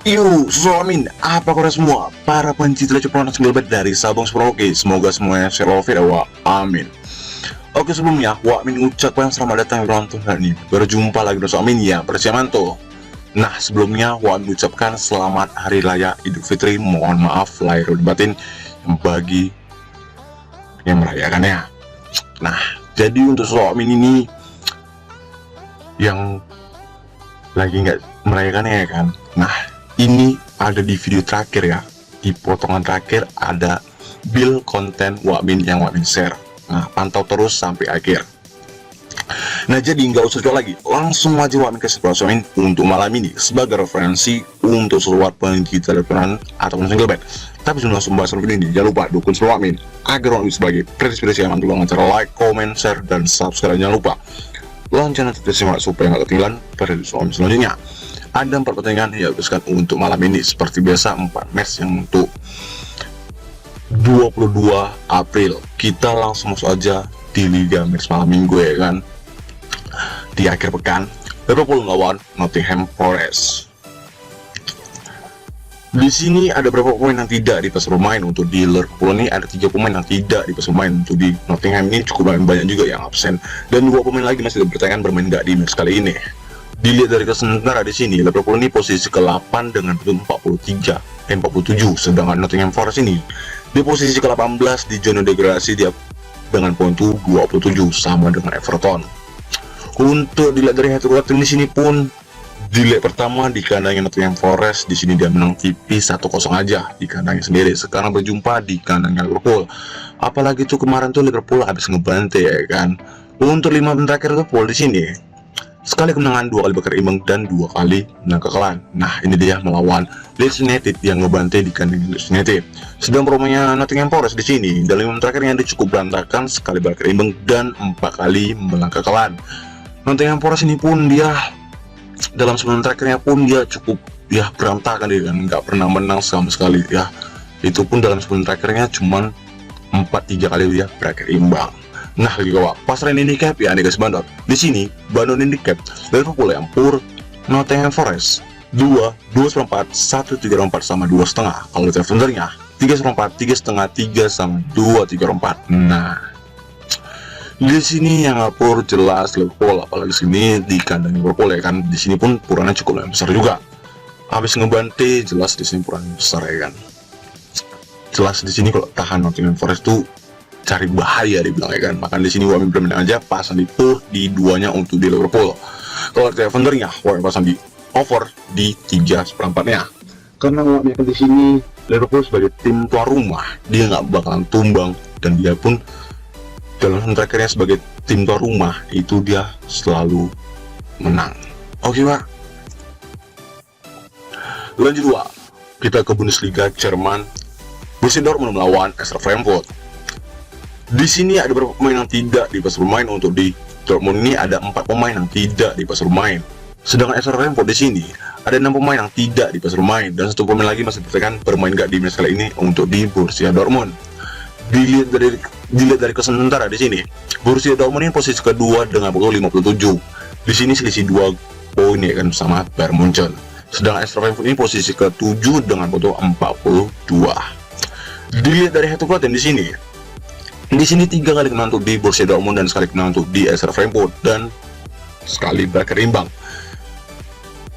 Amin, apa kabar semua para pencinta Ceplonan Singlebet dari Sabang Seroke. Semoga semuanya sehat walafiat. Amin. Oke, sebelumnya Amin ucapkan selamat datang penonton hari ini. Berjumpa lagi bersama Amin ya, Persiamanto. Nah, sebelumnya Amin ucapkan selamat Hari Raya Idul Fitri. Mohon maaf lahir dan batin bagi yang merayakannya. Nah, jadi untuk Amin ini yang lagi nggak merayakannya ya kan. Nah, ini ada di video terakhir ya, di potongan terakhir ada build konten Amin yang Amin share. Nah, pantau terus sampai akhir. Nah, jadi nggak usah jual lagi, langsung aja Amin kasih Amin untuk malam ini sebagai referensi untuk seluruh pencinta Ceplonan ataupun Singlebet. Tapi sebelum langsung bahas video ini, jangan lupa dukung seluruh Amin agar Amin sebagai inspirasi yang mantul dengan cara like, comment, share, dan subscribe. Jangan lupa lonceng notifikasi supaya nggak ketinggalan pada video Amin selanjutnya. Ada 4 pertandingan yang dihabiskan untuk malam ini. Seperti biasa 4 match yang untuk 22 April. Kita langsung masuk aja di Liga Match malam minggu ya kan. Di akhir pekan, Liverpool melawan Nottingham Forest. Di sini ada beberapa pemain yang tidak dipasang bermain. Untuk di Liverpool ini ada 3 pemain yang tidak dipasang bermain. Untuk di Nottingham ini cukup banyak juga yang absen, dan 2 pemain lagi masih dipertanyakan bermain nggak di match kali ini. Dilihat dari sementara di sini, Liverpool ini posisi ke-8 dengan poin 47, sedangkan Nottingham Forest ini di posisi ke-18 di zona degradasi dia dengan poin 27 sama dengan Everton. Untuk dilihat dari head-to-head di sini pun, di leg pertama di kandangnya Nottingham Forest, di sini dia menang tipis 1-0 aja di kandangnya sendiri. Sekarang berjumpa di kandangnya Liverpool. Apalagi tuh kemarin tuh Liverpool habis ngebantai ya kan. Untuk 5 menit terakhir Liverpool di sini sekali kemenangan, 2 kali bakar imbang, dan 2 kali menang kekalahan. Nah, ini dia melawan Leeds United yang ngebantai di kandang Leeds United. Sedang promenya Nottingham Forest di sini dalam 5 terakhirnya dia cukup berantakan, sekali bakar imbang dan 4 kali menang kekalahan. Nottingham Forest ini pun dia dalam 9 terakhirnya pun dia cukup ya berantakan dia kan, nggak pernah menang sama sekali ya. Itu pun dalam 9 terakhirnya cuman 4-3 kali dia berakhir imbang. Nah, juga pasar handicap ya guys, bandot. Di sini bandot handicap Liverpool yang pur Nottingham Forest 2,4, 1,34 sama 2,5. Kalau defendernya 3,4, 3,5, 3 sama 2,34. Nah, di sini yang ngapur jelas Liverpool, apalagi di sini di kandang Liverpool ya kan. Di sini pun purannya cukup besar juga. Habis ngebantai jelas di sini purannya besar ya kan. Jelas di sini kalau tahan Nottingham Forest tuh cari bahaya dibilang ya kan. Makan di sini Amin bermain aja pasang di pur di duanya untuk di Liverpool. Kalau defendernya Amin pasang di over di 3/4-nya. Karena Amin di sini Liverpool sebagai tim tuan rumah dia nggak bakalan tumbang, dan dia pun dalam terakhirnya sebagai tim tuan rumah itu dia selalu menang. Oke Pak, lanjut kita ke Bundesliga Jerman. Borussia Dortmund melawan SR Frankfurt. Di sini ada beberapa pemain yang tidak dipasang bermain. Untuk di Dortmund ini ada 4 pemain yang tidak dipasang bermain. Sedangkan SR Frankfurt di sini ada 6 pemain yang tidak dipasang bermain, dan 1 pemain lagi masih dipertanyakan bermain nggak di match kali ini untuk di Borussia Dortmund. Dilihat dari sementara di sini, Borussia Dortmund ini posisi kedua dengan poin 57. Di sini selisih 2 poin ya kan sama Bayern Munchen. Sedangkan SR Frankfurt ini posisi ke-7 dengan poin 42. Dilihat dari head-to-head di sini. Di sini 3 kali kemenangan untuk di Borussia Dortmund dan sekali kemenangan untuk di SR Frankfurt dan sekali berakhir imbang.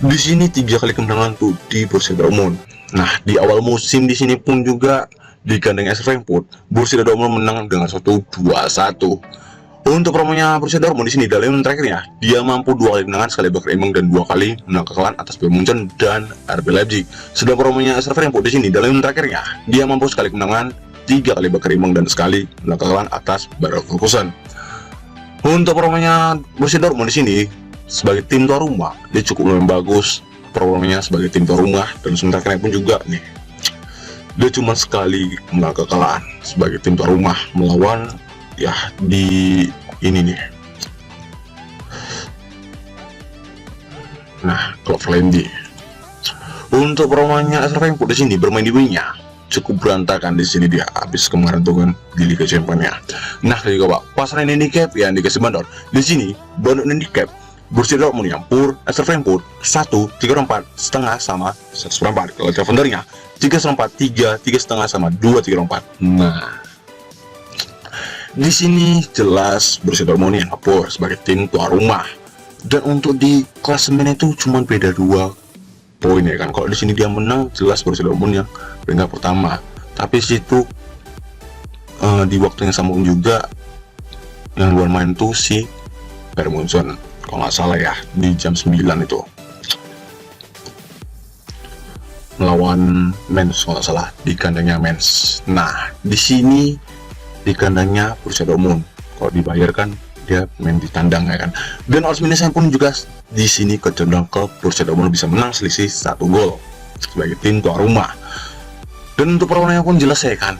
Di sini 3 kali kemenangan untuk di Borussia Dortmund. Nah, di awal musim di sini pun juga di kandang SR Frankfurt, Borussia Dortmund menang dengan 1-2-1. Untuk promonya Borussia Dortmund di sini dalam terakhirnya dia mampu 2 kali kemenangan, sekali bakar imbang, dan 2 kali menang kekalahan atas Bayern Munchen dan RB Leipzig. Sedang promonya SR Frankfurt di sini dalam terakhirnya dia mampu sekali kemenangan, 3 kali bakar imbang, dan sekali menang kekalahan atas Bayer Leverkusen. Untuk promonya Borussia Dortmund di sini sebagai tim tuan rumah dia cukup lumayan bagus performanya sebagai tim tuan rumah, dan sementara pun juga nih dia cuma sekali menang kekalahan sebagai tim tuan rumah melawan ya di ini nih. Nah, klub Flendi. Untuk promonya SR Frankfurt di sini bermain di wingnya cukup berantakan. Di sini dia habis kemarin tuh kan di Liga Champions ya. Nah, juga Pak, pasaran handicap yang dikasih bandor. Di sini bandor handicap Borussia Dortmund yang pur extra Frankfurt 1/3/4 setengah sama 1/4. Kalau Defendernya 3/4 3 setengah sama 2/3/4. Nah, di sini jelas Borussia Dortmund yang ngepur sebagai tim tuan rumah. Dan untuk di klasemen itu cuma beda 2 poin ya kan. Kalau di sini dia menang, jelas Borussia Dortmund yang peringkat pertama. Tapi situ di waktu yang sama juga yang luar main tuh si Bayern Munchen, kalau nggak salah ya, di jam 9 itu melawan Mainz, kalau nggak salah, di kandangnya Mainz. Nah, di sini di kandangnya Borussia Dortmund. Kalau dibayarkan dia main di tandang ya kan. Dan odds minusnya pun juga di sini kecenderungan ke Borussia Dortmund bisa menang selisih 1 gol sebagai tim tuan rumah. Dan untuk perlawanannya pun jelas ya kan,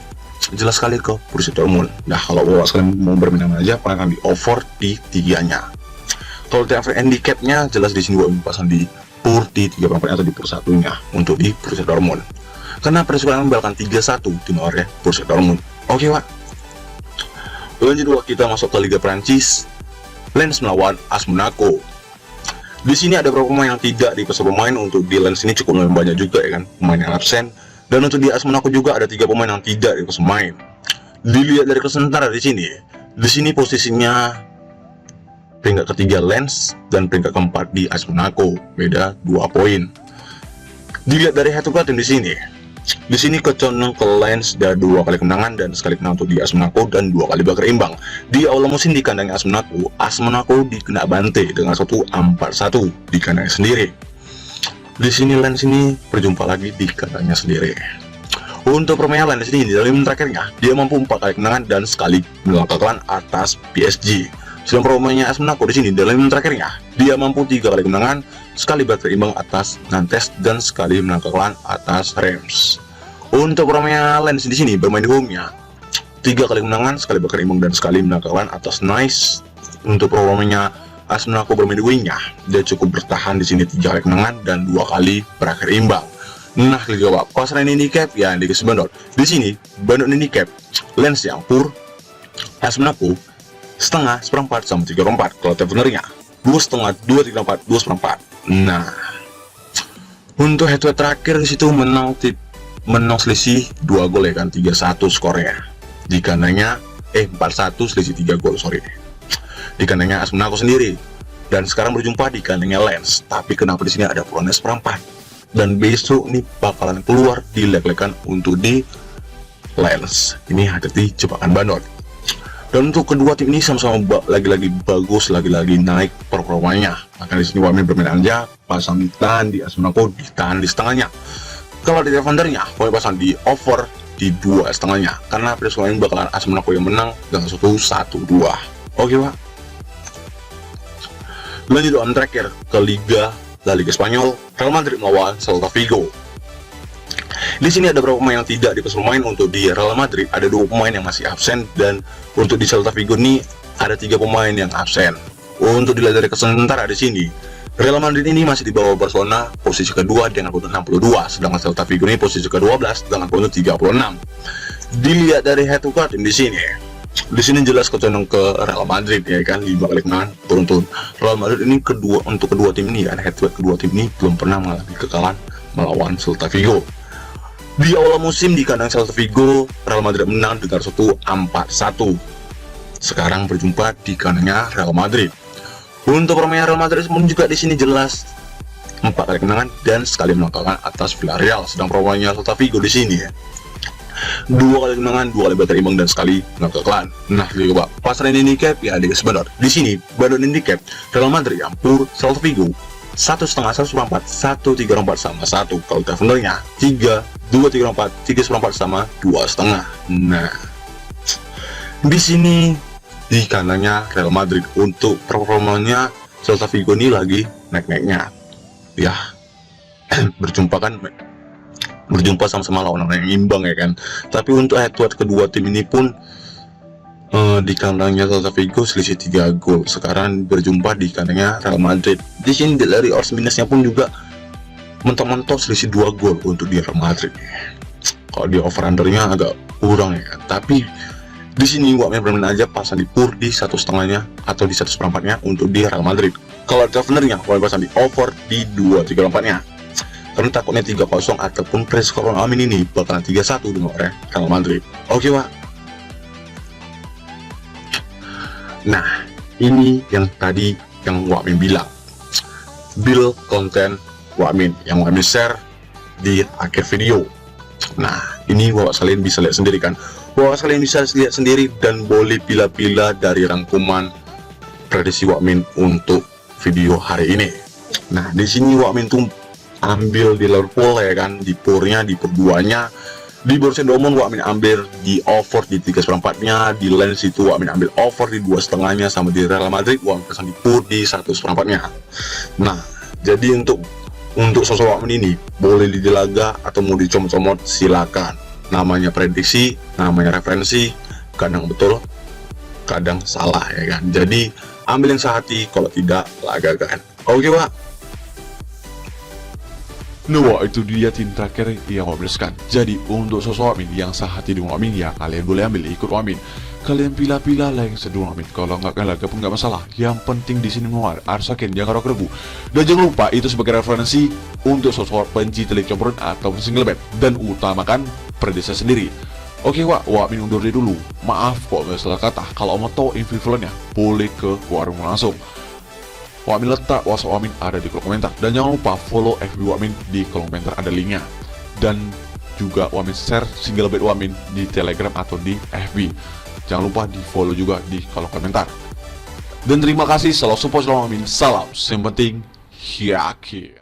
jelas sekali ke Borussia Dortmund. Nah, kalau kalian mau bermain aja, akan di over di tiganya. Kalau TFR handicapnya jelas di sini gua pasang di pur di 3/4 atau di pur satunya untuk di Borussia Dortmund. Karena persiapan membalkan 3-1 di nomornya Borussia Dortmund. Oke, Pak. Lanjut kita masuk ke Liga Prancis. Lens melawan AS Monaco. Di sini ada beberapa pemain yang tidak di pasar pemain. Untuk di Lens ini cukup banyak juga ya kan, pemain yang absen. Dan untuk di AS Monaco juga ada 3 pemain yang tidak di pasar pemain. Dilihat dari sementara di sini posisinya peringkat ketiga Lens dan peringkat keempat di AS Monaco, beda 2 poin. Dilihat dari head to head di sini kecondong ke Lens dan 2 kali kemenangan dan sekali menang untuk di AS Monaco dan 2 kali bakal imbang. Di awal musim di kandangnya AS Monaco dikena bante dengan 1-4-1 di kandangnya sendiri. Di sini Lens ini berjumpa lagi di kandangnya sendiri. Untuk permainan Lens ini dalam terakhirnya dia mampu 4 kali kemenangan dan sekali mengalahkan atas PSG. Sedang permainannya AS Monaco di sini dalam terakhirnya dia mampu 3 kali kemenangan, sekali bakal imbang atas Nantes dan sekali mengalahkan atas Reims. Untuk permainan Lens di sini bermain di home-nya 3 kali kemenangan, sekali bakal imbang dan sekali mengalahkan atas Nice. Untuk permainan AS Monaco bermain di wing-nya, dia cukup bertahan di sini 3 kali kemenangan dan 2 kali berakhir imbang. Nah, Liga Wak, pasaran handicap ya Liga Bandot. Di sini Bandot handicap Lens yang pur AS Monaco setengah 1/4 sama 3/4. Kalau Tavernernya 2,5 2/3/4 2/4. Nah, untuk head to head terakhir di situ menang selisih 2 gol ya kan, 3-1 skornya. Di kandangnya 4-1 selisih 3 gol, sorry. Di kandangnya AS Monaco sendiri. Dan sekarang berjumpa di kandangnya Lens. Tapi kenapa di sini ada peluangnya 1/4? Dan besok nih bakalan keluar di leg-legan untuk di Lens. Ini hati-hati jebakan Bandot. Dan untuk kedua tim ini sama-sama lagi-lagi bagus, lagi-lagi naik performanya. Maka di sini Wamen bermain aja, pasang tahan di AS Monaco, ditahan di setengahnya. Kalau di Defendernya, boleh pasang di over di 2 setengahnya. Karena persoalan bakalan AS Monaco yang menang dengan 1-2. Oke, Pak. Lanjut terakhir ke La Liga Spanyol, Real Madrid melawan Celta Vigo. Di sini ada beberapa pemain yang tidak di pasar pemain. Untuk di Real Madrid ada 2 pemain yang masih absen, dan untuk di Celta Vigo ini ada 3 pemain yang absen. Untuk dilihat dari sementara di sini, Real Madrid ini masih di bawah Barcelona posisi kedua dengan poin 62, sedangkan Celta Vigo ini posisi ke-12 dengan poin 36. Dilihat dari head to head di sini jelas kecondong ke Real Madrid ya kan, 5 kali kemenangan beruntun. Real Madrid ini untuk kedua tim ini kan, head to head kedua tim ini belum pernah mengalami kekalahan melawan Celta Vigo. Di awal musim di kandang Celta Vigo, Real Madrid menang dengan 1-4-1. Sekarang berjumpa di kandangnya Real Madrid. Untuk permainan Real Madrid pun juga di sini jelas 4 kali kemenangan dan sekali mengalahkan atas Villarreal. Sedang permainannya Celta Vigo di sini ya, 2 kali kemenangan, 2 kali bakal imbang dan sekali mengalahkan. Nah, Liga pasaran handicap ya Liga Bandot. Di sini Bandot handicap Real Madrid yang pur Celta Vigo 1,5 1/4 1/3/4 sama 1. Kalau Tavernernya 3 2/3/4 3/4 sama 2,5. Nah, di sini di kandangnya Real Madrid. Untuk performanya Celta Vigo ini lagi naik-naiknya ya. berjumpa sama-sama lawan yang imbang ya kan. Tapi untuk head to head kedua tim ini pun di kandangnya Celta Vigo selisih 3 gol. Sekarang berjumpa di kandangnya Real Madrid. Di sini dari odds minusnya pun juga mentok-mentok selisih 2 gol untuk di Real Madrid. Kalau di over undernya agak kurang ya kan. Tapi di sini gua bermain aja pasang di pur di 1,5-nya atau di 1/4-nya untuk di Real Madrid. Kalau Travelernya Wamin pasang di over di 2.34-nya. Karena takutnya 3-0 ataupun preskor Wamin ini bakalan 3-1 dengan Real Madrid. Oke, Wak. Nah, ini yang tadi yang Wamin bilang. Build konten Wamin yang Wamin share di akhir video. Nah, ini Bapak sekalian bisa lihat sendiri kan. Bapak sekalian bisa lihat sendiri dan boleh pilih-pilih dari rangkuman prediksi Wamin untuk video hari ini. Nah, di sini Wamin tuh ambil di Liverpool ya kan, di purnya, di perduanya. Di Borussia Dortmund Wamin ambil di over di 3/4-nya, di Lens itu Wamin ambil over di 2,5-nya, sama di Real Madrid Wamin pasang di pur di 1/4-nya. Nah, jadi untuk sosok Wamin ini boleh dilaga atau mau dicomot-comot silakan. Namanya prediksi, namanya referensi, kadang betul, kadang salah ya kan. Jadi ambil yang sehati, kalau tidak lagakan. Oke, Pak. Nah, itu dia tim terakhir yang Wamin jelaskan. Jadi untuk sosok Wamin yang sehati dengan Wamin, ya kalian boleh ambil ikut Wamin. Kalian pilih-pilih lah yang seduh Wamin. Kalau nggak kalian laga pun nggak masalah. Yang penting di sini harus yakin, jangan ragu-ragu. Dan jangan lupa itu sebagai referensi untuk sosok pencinta Liga Champions atau single bet, dan utamakan prediksi sendiri. Oke, Wak, Wamin undur diri dulu. Maaf kok nggak salah kata. Kalau mau tahu info-infonya, boleh ke warung langsung. Wamin letak WhatsApp Wamin ada di kolom komentar. Dan jangan lupa follow FB Wamin, di kolom komentar ada linknya. Dan juga Wamin share single bet Wamin di Telegram atau di FB. Jangan lupa di follow juga di kolom komentar. Dan terima kasih selalu support Wamin. Salam, yang penting yakin.